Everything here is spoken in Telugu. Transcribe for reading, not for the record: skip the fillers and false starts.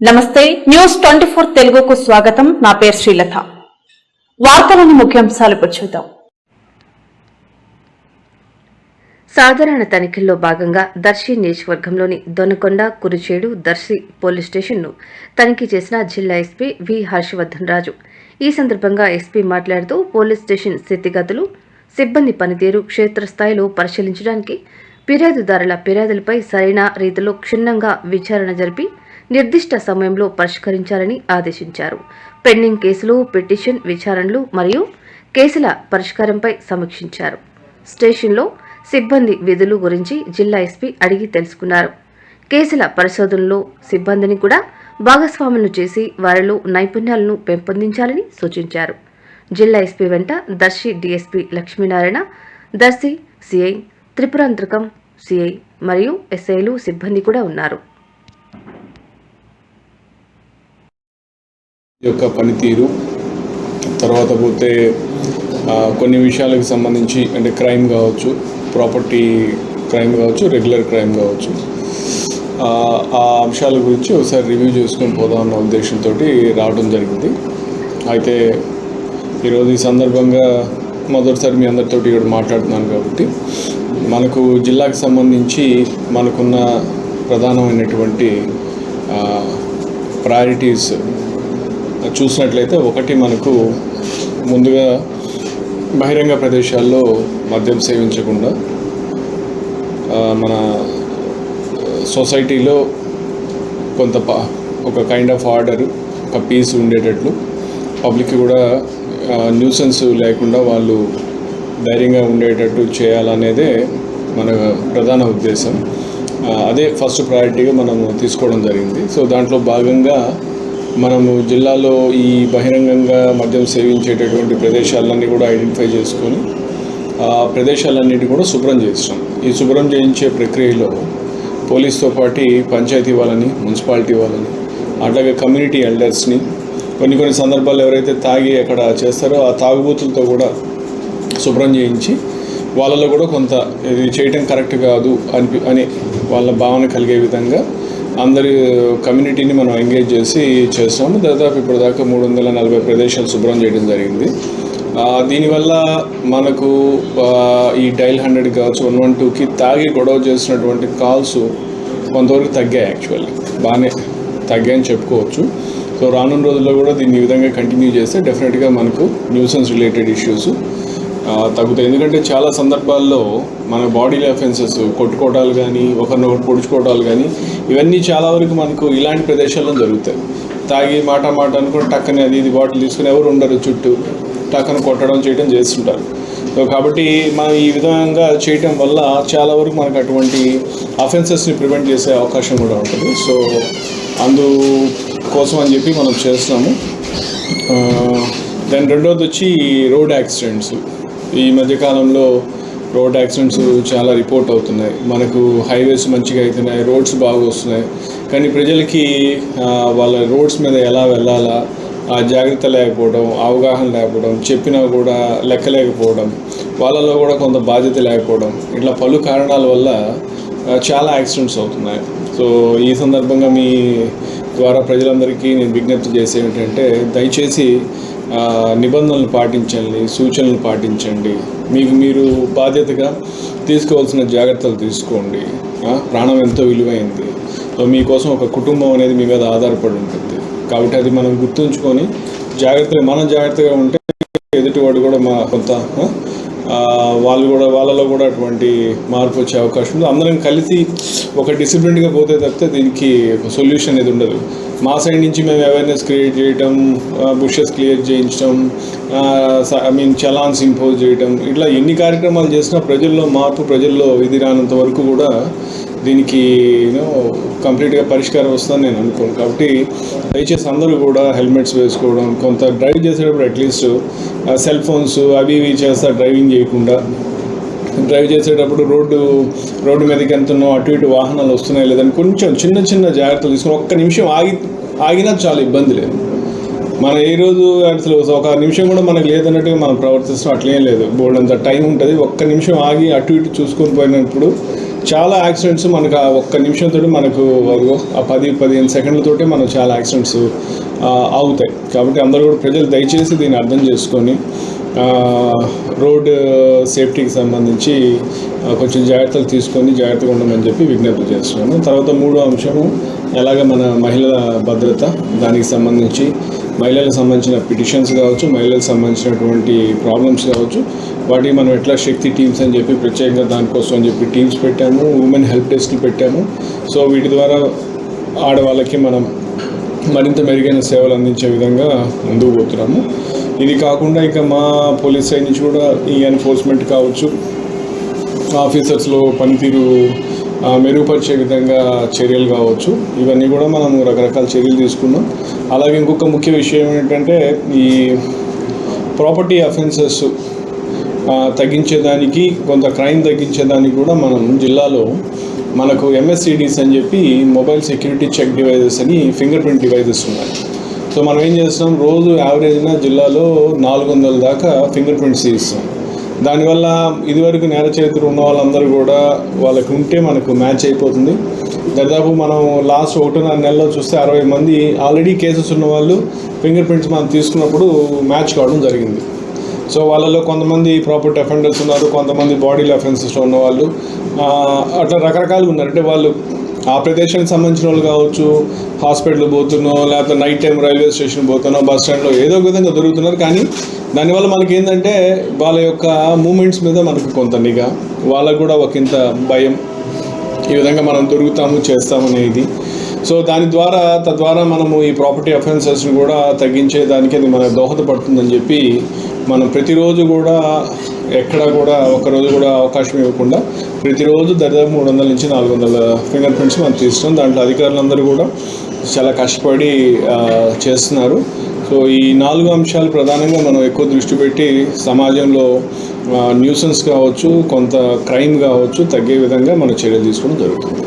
నమస్తే న్యూస్ 24 తెలుగుకు స్వాగతం. నా పేరు శ్రీలత. వార్తలోని ముఖ్యాంశాలు చూద్దాం. సాధారణ తనిఖీల్లో భాగంగా దర్శి నియోజకవర్గంలోని దొనకొండ, కురిచేడు, దర్శి పోలీస్ స్టేషన్ను తనిఖీ చేసిన జిల్లా ఎస్పీ వి హర్షవర్ధన్ రాజు. ఈ సందర్భంగా ఎస్పీ మాట్లాడుతూ పోలీస్ స్టేషన్ స్థితిగతులు, సిబ్బంది పనితీరు క్షేత్రస్థాయిలో పరిశీలించడానికి ఫిర్యాదుదారుల ఫిర్యాదులపై సరైన రీతిలో క్షుణ్ణంగా విచారణ జరిపి నిర్దిష్ట సమయంలో పరిష్కరించాలని ఆదేశించారు. పెండింగ్ కేసులు, పిటిషన్ విచారణలు మరియు కేసుల పరిష్కారంపై సమీక్షించారు. స్టేషన్లో సిబ్బంది విధులు గురించి జిల్లా ఎస్పీ అడిగి తెలుసుకున్నారు. కేసుల పరిశోధనలో సిబ్బందిని కూడా భాగస్వాములను చేసి వారిలో నైపుణ్యాలను పెంపొందించాలని సూచించారు. జిల్లా ఎస్పీ వెంట Darsi DSP Lakshminarayana, Darsi CI, Tripurantakam CI మరియు ఎస్ఐలు సిబ్బంది కూడా ఉన్నారు. యొక్క పనితీరు తర్వాత పోతే కొన్ని విషయాలకు సంబంధించి అంటే క్రైమ్ కావచ్చు, ప్రాపర్టీ క్రైమ్ కావచ్చు, రెగ్యులర్ క్రైమ్ కావచ్చు, ఆ అంశాల గురించి ఒకసారి రివ్యూ చేసుకొని పోదామన్న ఉద్దేశంతో రావడం జరిగింది. అయితే ఈరోజు ఈ సందర్భంగా మొదటిసారి మీ అందరితోటి ఇక్కడ మాట్లాడుతున్నాను కాబట్టి మనకు జిల్లాకు సంబంధించి మనకున్న ప్రధానమైనటువంటి ప్రయారిటీస్ చూసినట్లయితే, ఒకటి మనకు ముందుగా బహిరంగ ప్రదేశాల్లో మద్యం సేవించకుండా మన సొసైటీలో కొంత ఒక కైండ్ ఆఫ్ ఆర్డర్, ఒక పీస్ ఉండేటట్లు, పబ్లిక్ కూడా న్యూసెన్స్ లేకుండా వాళ్ళు ధైర్యంగా ఉండేటట్టు చేయాలనేదే మన ప్రధాన ఉద్దేశం. అదే ఫస్ట్ ప్రయారిటీగా మనము తీసుకోవడం జరిగింది. సో దాంట్లో భాగంగా మనము జిల్లాలో ఈ బహిరంగంగా మద్యం సేవించేటటువంటి ప్రదేశాలన్నీ కూడా ఐడెంటిఫై చేసుకొని ఆ ప్రదేశాలన్నిటి కూడా శుభ్రం చేస్తాం. ఈ శుభ్రం చేయించే ప్రక్రియలో పోలీస్తో పాటు పంచాయతీ వాళ్ళని, మున్సిపాలిటీ వాళ్ళని, అట్లాగే కమ్యూనిటీ ఎల్డర్స్ని, కొన్ని సందర్భాల్లో ఎవరైతే తాగి అక్కడ చేస్తారో ఆ తాగుబోతులతో కూడా శుభ్రం చేయించి వాళ్ళలో కూడా కొంత ఇది చేయటం కరెక్ట్ కాదు అని వాళ్ళ భావన కలిగే విధంగా అందరి కమ్యూనిటీని మనం ఎంగేజ్ చేసి చేస్తాము. దాదాపు ఇప్పటిదాకా 340 ప్రదేశాలు శుభ్రం చేయడం జరిగింది. దీనివల్ల మనకు ఈ డైల్ 100 కావచ్చు, 112కి తాగి గొడవ చేసినటువంటి కాల్స్ కొంతవరకు తగ్గాయి. యాక్చువల్లీ బాగానే తగ్గాయని చెప్పుకోవచ్చు. సో రానున్న రోజుల్లో కూడా దీన్ని ఈ విధంగా కంటిన్యూ చేస్తే డెఫినెట్గా మనకు న్యూసెన్స్ రిలేటెడ్ ఇష్యూస్ తగ్గుతాయి. ఎందుకంటే చాలా సందర్భాల్లో మన బాడీలో అఫెన్సెస్, కొట్టుకోవడాలు కానీ, ఒకరినొకరు పొడుచుకోవడాలు కానీ, ఇవన్నీ చాలా వరకు మనకు ఇలాంటి ప్రదేశాల్లో జరుగుతాయి. తాగి మాట అనుకుని టక్కని ఇది బాటిల్ తీసుకుని ఎవరు ఉండరు, చుట్టూ టక్కన కొట్టడం చేయడం చేస్తుంటారు. సో కాబట్టి మనం ఈ విధంగా చేయటం వల్ల చాలా వరకు మనకు అటువంటి అఫెన్సెస్ని ప్రివెంట్ చేసే అవకాశం కూడా ఉంటుంది. సో అందుకోసం అని చెప్పి మనం చేస్తున్నాము. దాని రెండోది వచ్చి రోడ్ యాక్సిడెంట్స్. ఈ మధ్యకాలంలో రోడ్ యాక్సిడెంట్స్ చాలా రిపోర్ట్ అవుతున్నాయి. మనకు హైవేస్ మంచిగా అవుతున్నాయి, రోడ్స్ బాగా వస్తున్నాయి, కానీ ప్రజలకి వాళ్ళ రోడ్స్ మీద ఎలా వెళ్ళాలా ఆ జాగ్రత్త లేకపోవడం, అవగాహన లేకపోవడం, చెప్పినా కూడా లెక్కలేకపోవడం, వాళ్ళలో కూడా కొంత బాధ్యత లేకపోవడం, ఇట్లా పలు కారణాల వల్ల చాలా యాక్సిడెంట్స్ అవుతున్నాయి. సో ఈ సందర్భంగా మీ ద్వారా ప్రజలందరికీ నేను విజ్ఞప్తి చేసే ఏంటంటే, దయచేసి నిబంధనలు పాటించండి, సూచనలు పాటించండి, మీకు మీరు బాధ్యతగా తీసుకోవాల్సిన జాగ్రత్తలు తీసుకోండి. ప్రాణం ఎంతో విలువైంది. సో మీకోసం ఒక కుటుంబం అనేది మీ మీద ఆధారపడి ఉంటుంది. కాబట్టి అది మనం గుర్తుంచుకొని మనం జాగ్రత్తగా ఉంటే ఎదుటివాడు కూడా కొంత వాళ్ళలో కూడా అటువంటి మార్పు వచ్చే అవకాశం ఉంది. అందరం కలిసి ఒక డిసిప్లిన్గా పోతే తప్పితే దీనికి ఒక సొల్యూషన్ అనేది ఉండదు. మా సైడ్ నుంచి మేము అవేర్నెస్ క్రియేట్ చేయటం, బుషెస్ క్లియర్ చేయించడం, చలాన్స్ ఇంపోజ్ చేయటం, ఇట్లా ఎన్ని కార్యక్రమాలు చేసినా ప్రజల్లో మార్పు, ప్రజల్లో ఇది రానంత వరకు కూడా దీనికి కంప్లీట్గా పరిష్కారం వస్తుందని నేను అనుకోను. కాబట్టి దయచేసి అందరూ కూడా హెల్మెట్స్ వేసుకోవడం, కొంత డ్రైవ్ చేసేటప్పుడు అట్లీస్ట్ సెల్ ఫోన్స్ అవి ఇవి చేస్తా డ్రైవింగ్ చేయకుండా, డ్రైవ్ చేసేటప్పుడు రోడ్డు మీదకి ఎంతనో అటు ఇటు వాహనాలు వస్తున్నాయి లేదని కొంచెం చిన్న జాగ్రత్తలు తీసుకుని ఒక్క నిమిషం ఆగినా చాలా ఇబ్బంది లేదు. మన ఏ రోజు అసలు ఒక నిమిషం కూడా మనకు లేదన్నట్టుగా మనం ప్రవర్తిస్తాం. అట్లేం లేదు, బోల్డ్ అంత టైం ఉంటుంది. ఒక్క నిమిషం ఆగి అటు ఇటు చూసుకొని పోయినప్పుడు చాలా యాక్సిడెంట్స్ మనకు ఆ ఒక్క నిమిషంతో మనకు ఆ 10-15 సెకండ్లతోటే మనం చాలా యాక్సిడెంట్స్ అవుతాయి. కాబట్టి అందరూ కూడా ప్రజలు దయచేసి దీన్ని అర్థం చేసుకొని రోడ్ సేఫ్టీకి సంబంధించి కొంచెం జాగ్రత్తలు తీసుకొని జాగ్రత్తగా ఉండమని చెప్పి విజ్ఞప్తి చేస్తున్నాను. తర్వాత మూడో అంశము ఎలాగ మన మహిళల భద్రత, దానికి సంబంధించి మహిళలకు సంబంధించిన పిటిషన్స్ కావచ్చు, మహిళలకు సంబంధించినటువంటి ప్రాబ్లమ్స్ కావచ్చు, వాటికి మనం ఎట్లా శక్తి టీమ్స్ అని చెప్పి ప్రత్యేకంగా దానికోసం అని చెప్పి టీమ్స్ పెట్టాము, ఉమెన్ హెల్ప్ డెస్క్లు పెట్టాము. సో వీటి ద్వారా ఆడవాళ్ళకి మనం మరింత మెరుగైన సేవలు అందించే విధంగా ముందుకు పోతున్నాము. ఇది కాకుండా ఇక మా పోలీస్ సైడ్ నుంచి కూడా ఈ ఎన్ఫోర్స్మెంట్ కావచ్చు, ఆఫీసర్స్లో పనితీరు మెరుగుపరిచే విధంగా చర్యలు కావచ్చు, ఇవన్నీ కూడా మనము రకరకాల చర్యలు తీసుకున్నాం. అలాగే ఇంకొక ముఖ్య విషయం ఏంటంటే ఈ ప్రాపర్టీ అఫెన్సెస్ తగ్గించేదానికి, కొంత క్రైమ్ తగ్గించేదానికి కూడా మనం జిల్లాలో మనకు MSCDs అని చెప్పి మొబైల్ సెక్యూరిటీ చెక్ డివైజెస్ అని ఫింగర్ ప్రింట్ డివైజెస్ ఉన్నాయి. సో మనం ఏం చేస్తున్నాం, రోజు యావరేజ్న జిల్లాలో 400 దాకా ఫింగర్ ప్రింట్స్ ఇస్తాం. దానివల్ల ఇదివరకు నేర చరిత్ర ఉన్న వాళ్ళందరూ కూడా వాళ్ళకి ఉంటే మనకు మ్యాచ్ అయిపోతుంది. దాదాపు మనం లాస్ట్ 1.5 నెలలో చూస్తే 60 మంది ఆల్రెడీ కేసెస్ ఉన్న వాళ్ళు ఫింగర్ ప్రింట్స్ మనం తీసుకున్నప్పుడు మ్యాచ్ కావడం జరిగింది. సో వాళ్ళలో కొంతమంది ప్రాపర్టీ అఫెండర్స్ ఉన్నారు, కొంతమంది బాడీ అఫెన్సెస్లో ఉన్నవాళ్ళు, అట్లా రకరకాలుగా ఉన్నారు. అంటే వాళ్ళు ఆ ప్రదేశానికి సంబంధించిన వాళ్ళు కావచ్చు, హాస్పిటల్ పోతున్నాం, లేకపోతే నైట్ టైం రైల్వే స్టేషన్ పోతున్నాం, బస్ స్టాండ్లో ఏదో ఒక విధంగా దొరుకుతున్నారు. కానీ దానివల్ల మనకి ఏంటంటే వాళ్ళ యొక్క మూమెంట్స్ మీద మనకు కొంత నిఘా, వాళ్ళకు కూడా ఒక ఇంత భయం, ఈ విధంగా మనం దొరుకుతాము చేస్తామనేది. సో తద్వారా మనము ఈ ప్రాపర్టీ అఫెన్సెస్ని కూడా తగ్గించేదానికి అది మనకు దోహదపడుతుందని చెప్పి మనం ప్రతిరోజు కూడా ఎక్కడా కూడా ఒకరోజు కూడా అవకాశం ఇవ్వకుండా ప్రతిరోజు దాదాపు 300 నుంచి 400 ఫింగర్ ప్రింట్స్ మనం తీస్తున్నాం. దాంట్లో అధికారులందరూ కూడా చాలా కష్టపడి చేస్తున్నారు. సో ఈ 4 అంశాలు ప్రధానంగా మనం ఎక్కువ దృష్టి పెట్టి సమాజంలో న్యూసెన్స్ కావచ్చు, కొంత క్రైమ్ కావచ్చు తగ్గే విధంగా మనం చర్యలు తీసుకోవడం జరుగుతుంది.